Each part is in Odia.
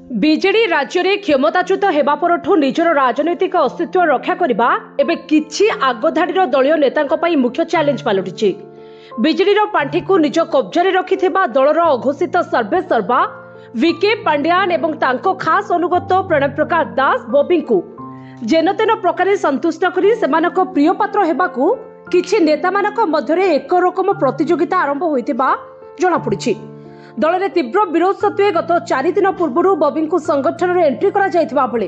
ବିଜେଡି ରାଜ୍ୟରେ କ୍ଷମତାଚ୍ୟୁତ ହେବା ପରଠୁ ନିଜର ରାଜନୈତିକ ଅସ୍ତିତ୍ୱ ରକ୍ଷା କରିବା ଏବେ କିଛି ଆଗଧାଡିର ଦଳୀୟ ନେତାଙ୍କ ପାଇଁ ମୁଖ୍ୟ ଚ୍ୟାଲେଞ୍ଜ ପାଲଟିଛି। ବିଜେଡିର ପାଣ୍ଠିକୁ ନିଜ କବ୍ଜାରେ ରଖିଥିବା ଦଳର ଅଘୋଷିତ ସର୍ବେସର୍ବା ଭିକେ ପାଣ୍ଡିଆନ୍ ଏବଂ ତାଙ୍କ ଖାସ ଅନୁଗତ ପ୍ରଣବ ପ୍ରକାଶ ଦାସ ବବିଙ୍କୁ ଯେନତେନ ପ୍ରକାରେ ସନ୍ତୁଷ୍ଟ କରି ସେମାନଙ୍କ ପ୍ରିୟ ପାତ୍ର ହେବାକୁ କିଛି ନେତାମାନଙ୍କ ମଧ୍ୟରେ ଏକରକମ ପ୍ରତିଯୋଗିତା ଆରମ୍ଭ ହୋଇଥିବା ଜଣାପଡ଼ିଛି। ଦଳରେ ତୀବ୍ର ବିରୋଧ ସତ୍ତ୍ୱେ ଗତ 4 ଦିନ ପୂର୍ବରୁ ବବିଙ୍କୁ ସଂଗଠନରେ ଏଣ୍ଟ୍ରି କରାଯାଇଥିବା ବେଳେ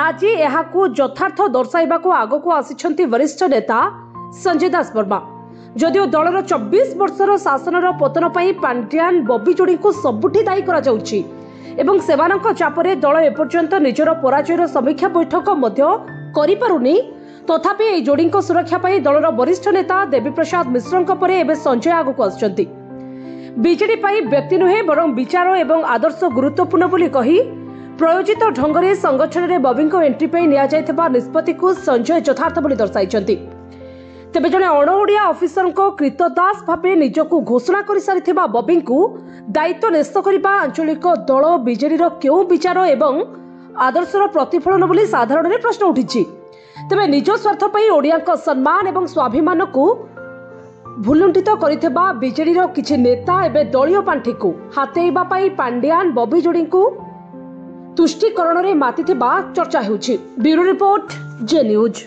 ଆଜି ଏହାକୁ ଯଥାର୍ଥ ଦର୍ଶାଇବାକୁ ଆଗକୁ ଆସିଛନ୍ତି ବରିଷ୍ଠ ନେତା ସଞ୍ଜୟ ଦାସ ବର୍ମା। ଯଦିଓ ଦଳର 24 ବର୍ଷର ଶାସନର ପତନ ପାଇଁ ପାଣ୍ଡିଆନ୍ ବବି ଯୋଡ଼ିଙ୍କୁ ସବୁଠି ଦାୟୀ କରାଯାଉଛି ଏବଂ ସେମାନଙ୍କ ଚାପରେ ଦଳ ଏପର୍ଯ୍ୟନ୍ତ ନିଜର ପରାଜୟର ସମୀକ୍ଷା ବୈଠକ ମଧ୍ୟ କରିପାରୁନି, ତଥାପି ଏହି ଯୋଡ଼ିଙ୍କ ସୁରକ୍ଷା ପାଇଁ ଦଳର ବରିଷ୍ଠ ନେତା ଦେବୀପ୍ରସାଦ ମିଶ୍ରଙ୍କ ପରେ ଏବେ ସଞ୍ଜୟ ଆଗକୁ ଆସୁଛନ୍ତି। ବିଜେଡି ପାଇଁ ବ୍ୟକ୍ତି ନୁହେଁ ବରଂ ବିଚାର ଏବଂ ଆଦର୍ଶ ଗୁରୁତ୍ୱପୂର୍ଣ୍ଣ ବୋଲି କହି ପ୍ରୟୋଜିତ ଢଙ୍ଗରେ ସଂଗଠନରେ ବବିଙ୍କ ଏଣ୍ଟ୍ରି ପାଇଁ ନିଆଯାଇଥିବା ନିଷ୍ପତ୍ତିକୁ ସଞ୍ଜୟ ଯଥାର୍ଥ ବୋଲି ଦର୍ଶାଇଛନ୍ତି। ତେବେ ଜଣେ ଅଣଓଡ଼ିଆ ଅଫିସରଙ୍କ କ୍ରୀତଦାସ ଭାବେ ନିଜକୁ ଘୋଷଣା କରିସାରିଥିବା ବବିଙ୍କୁ ଦାୟିତ୍ୱ ନ୍ୟସ୍ତ କରିବା ଆଞ୍ଚଳିକ ଦଳ ବିଜେଡିର କେଉଁ ବିଚାର ଏବଂ ଆଦର୍ଶର ପ୍ରତିଫଳନ ବୋଲି ସାଧାରଣରେ ପ୍ରଶ୍ନ ଉଠିଛି। ତେବେ ନିଜ ସ୍ୱାର୍ଥ ପାଇଁ ଓଡ଼ିଆଙ୍କ ସମ୍ମାନ ଏବଂ ସ୍ୱାଭିମାନକୁ ଭୁଲୁଣ୍ଠିତ କରିଥିବା ବିଜେଡିର କିଛି ନେତା ଏବେ ଦଳୀୟ ପାଣ୍ଠିକୁ ହାତେଇବା ପାଇଁ ପାଣ୍ଡିଆନ୍ ବବି ଯୋଡ଼ିଙ୍କୁ ତୁଷ୍ଟିକରଣରେ ମାତିଥିବା ଚର୍ଚ୍ଚା ହେଉଛି। ବ୍ୟୁରୋ ରିପୋର୍ଟ, ଜେ ନ୍ୟୁଜ୍।